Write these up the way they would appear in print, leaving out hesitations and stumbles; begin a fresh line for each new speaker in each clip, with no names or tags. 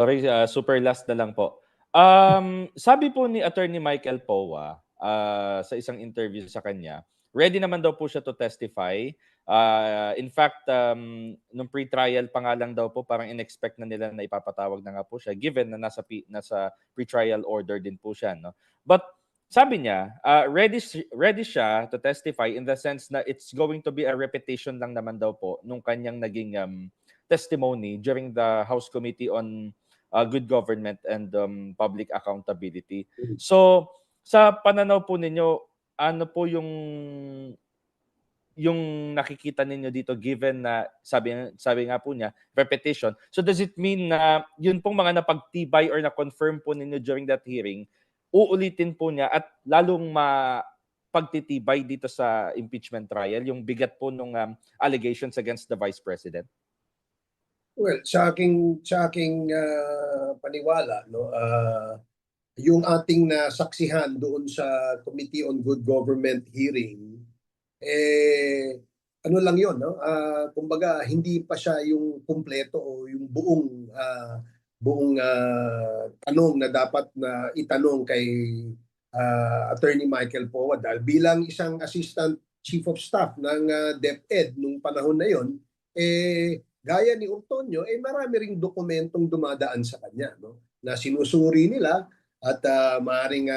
Sorry, super last na lang po. Sabi po ni Attorney Michael Powa, sa isang interview sa kanya, ready naman daw po siya to testify. In fact, nung pre-trial pa nga lang daw po, parang in-expect na nila na ipapatawag na nga po siya given na nasa pre-trial order din po siya, no? But sabi niya, ready siya to testify in the sense na it's going to be a repetition lang naman daw po nung kanyang naging testimony during the House Committee on Good Government and Public Accountability. So, sa pananaw po ninyo, ano po yung nakikita ninyo dito given na sabi nga po niya, repetition. So does it mean na yun pong mga napagtibay or na-confirm po ninyo during that hearing, uulitin po niya at lalong pagtitibay dito sa impeachment trial, yung bigat po ng allegations against the Vice President?
Well, sa aking paniwala, no, yung ating nasaksihan doon sa Committee on Good Government hearing, ano lang yon, no? Kumbaga hindi pa siya yung kumpleto o yung buong tanong na dapat na itanong kay Attorney Michael Powa dahil bilang isang Assistant Chief of Staff ng DepEd nung panahon na yon, gaya ni Antonio, marami ring dokumentong dumadaan sa kanya, no? Na sinusuri nila at maaaring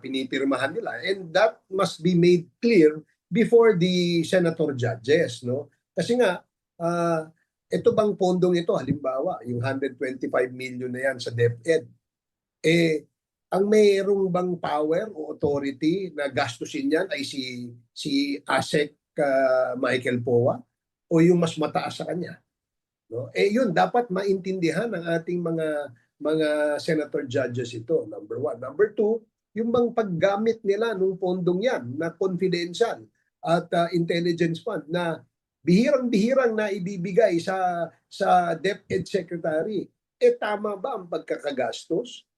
pinipirmahan nila. And that must be made clear before the senator judges, no? Kasi nga, ito bang pondong ito, halimbawa, yung 125 million na yan sa DepEd, ang mayroong bang power o authority na gastusin yan ay si ASEC Michael Powa o yung mas mataas sa kanya? No? Yun dapat maintindihan ng ating mga senator judges ito, number one. Number two, yung bang paggamit nila nung pondong yan na confidential at intelligence fund na bihirang-bihirang na ibibigay sa DepEd Secretary, tama ba ang pagkakagastos?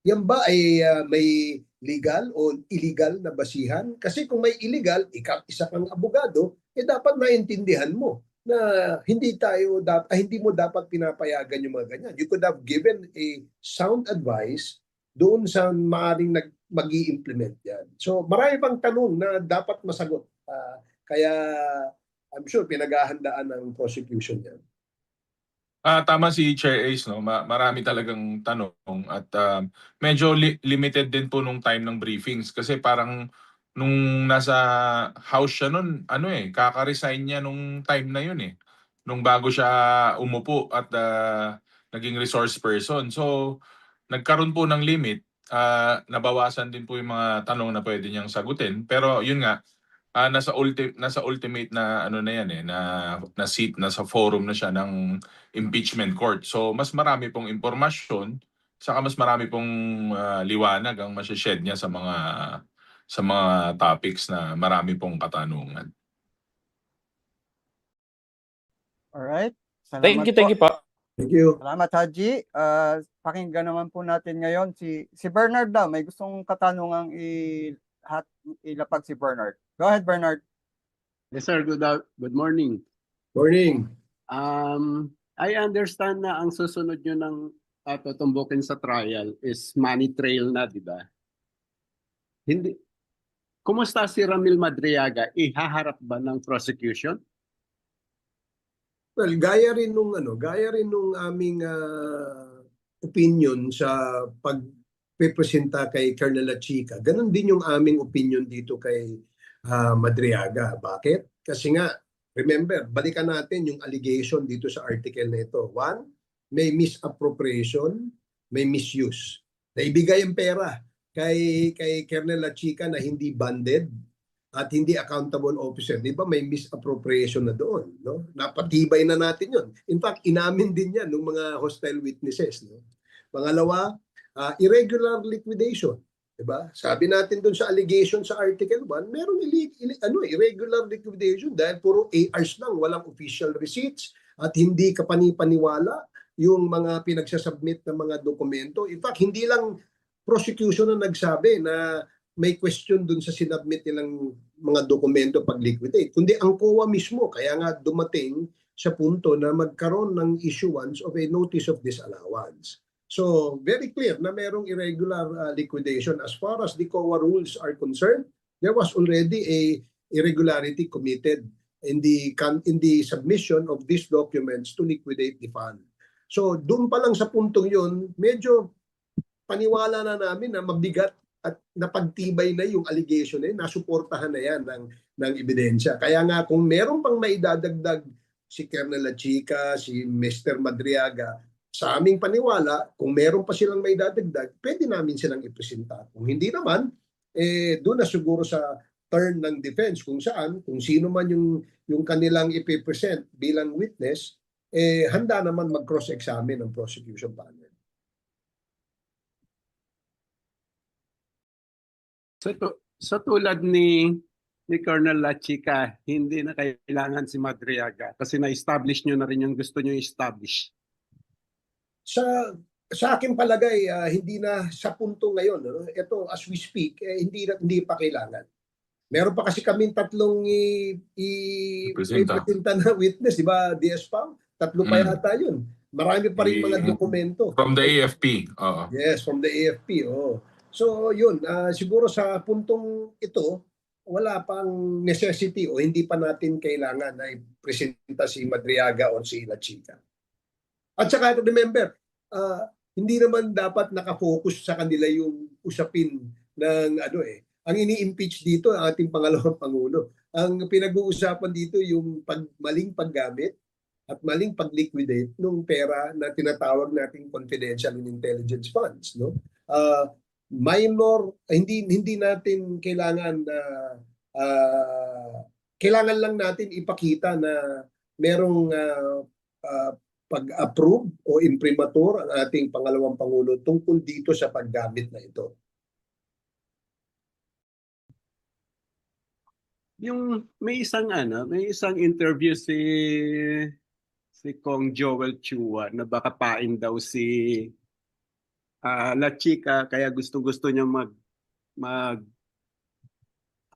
Yan ba ay may legal o illegal na basihan? Kasi kung may illegal, isa kang abogado, dapat maintindihan mo na hindi mo dapat pinapayagan yung mga ganyan. You could have given a sound advice doon sa maaaring mag-i-implement yan. So marami pang tanong na dapat masagot. Kaya I'm sure pinaghahandaan ng prosecution yan.
Tama si Chair Ace, no? Marami talagang tanong at medyo limited din po nung time ng briefings kasi parang nung nasa house siya nun, kaka-resign niya nung time na yun eh. Nung bago siya umupo at naging resource person. So, nagkaroon po ng limit, nabawasan din po yung mga tanong na pwede niyang sagutin. Pero yun nga, nasa ultimate na na yan na seat, nasa forum na siya ng impeachment court. So mas marami pong impormasyon, saka mas marami pong liwanag ang mashe-shed niya sa mga topics na marami pong katanungan.
Alright.
Thank you po.
Thank you.
Salamat, Haji. Pakinggan naman po natin ngayon si Bernard daw. May gustong katanungang ilapag si Bernard. Go ahead, Bernard.
Yes, sir. Good morning.
Morning.
I understand na ang susunod nyo ng tutumbukin sa trial is money trail na, di ba? Hindi. Kumusta si Ramil Madriaga? Ihaharap ba ng prosecution?
Well, gaya rin nung aming opinion sa pagpepresenta kay Colonel Lachica. Ganon din yung aming opinion dito kay Madriaga. Bakit? Kasi nga, remember, balikan natin yung allegation dito sa article na ito. One, may misappropriation, may misuse. Naibigay ang pera kay Colonel Lachica na hindi banded at hindi accountable officer. Di ba may misappropriation na doon? No? Napatibay na natin yun. In fact, inamin din yan ng mga hostile witnesses. No? Pangalawa, irregular liquidation. Diba? Sabi natin doon sa allegation sa Article 1, merong irregular liquidation dahil puro ARs lang, walang official receipts at hindi kapanipaniwala yung mga pinagsasubmit ng mga dokumento. In fact, hindi lang prosecution na nagsabi na may question doon sa sinubmit nilang mga dokumento pag liquidate, kundi ang COA mismo. Kaya nga dumating sa punto na magkaroon ng issuance of a notice of disallowance. So, very clear na merong irregular liquidation. As far as the COA rules are concerned, there was already a irregularity committed in the submission of these documents to liquidate the fund. So, doon pa lang sa puntong yun, medyo paniwala na namin na mabigat at napagtibay na yung allegation na yun, nasuportahan na yan ng ebidensya. Kaya nga kung meron pang maidadagdag si Colonel Lachica, si Mr. Madriaga, sa aming paniwala, kung meron pa silang maidadagdag, pwede namin silang ipresenta. Kung hindi naman, doon na siguro sa turn ng defense kung sino man yung kanilang ipipresent bilang witness, handa naman mag-cross-examine ng prosecution panel.
Sa tulad ni Colonel Lachica, hindi na kailangan si Madriaga kasi na-establish nyo na rin yung gusto nyo i-establish.
Sa aking palagay, hindi na sa punto ngayon. No? Ito, as we speak, hindi pa kailangan. Meron pa kasi kaming tatlong i-presenta na witness, di ba, DS Pao? Tatlo pa yata yun. Marami pa rin mga dokumento.
From the AFP. Oo.
Yes, from the AFP. Oh. So yun, siguro sa puntong ito, wala pang necessity o hindi pa natin kailangan na i-presenta si Madriaga o si Lachica. At saka remember, hindi naman dapat nakafocus sa kanila yung usapin ng ang ini-impeach dito ang ating pangalawang Pangulo. Ang pinag-uusapan dito yung maling paggamit at maling pag-liquidate ng pera na tinatawag nating confidential and intelligence funds, no? Minor, hindi natin kailangan kailangan lang natin ipakita na merong pag-approve o imprimatur ang ating pangalawang Pangulo tungkol dito sa paggamit na ito.
Yung may isang interview si Kong Joel Chua na baka pain daw si Lachica kaya gusto niya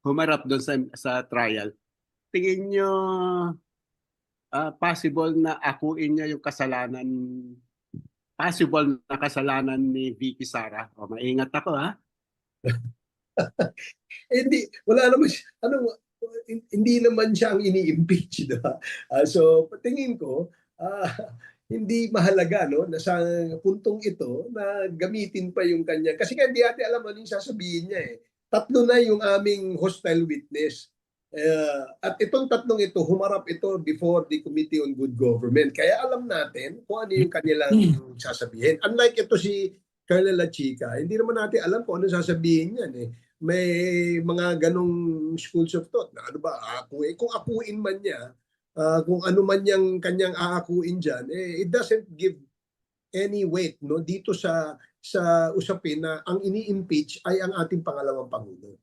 humarap doon sa trial. Tingin niyo possible na akuin niya yung possible na kasalanan ni Vicky Sara? O maingat ako ha.
Wala naman hindi naman siya ang ini-impeach, diba? So tingin ko hindi mahalaga no na sa puntong ito na gamitin pa yung kanya kasi hindi natin alam ano yung sasabihin niya eh. Tatlo na yung aming hostile witness. At itong tatlong ito, humarap ito before the Committee on Good Government. Kaya alam natin kung ano yung kanilang sasabihin. Unlike ito si Colonel Lachica, hindi naman natin alam kung ano sasabihin niyan eh. May mga ganong schools of thought na ano ba, kung akuin man niya, kung ano man yung kanyang aakuin dyan, it doesn't give any weight no dito sa usapin na ang ini-impeach ay ang ating pangalawang Pangulo.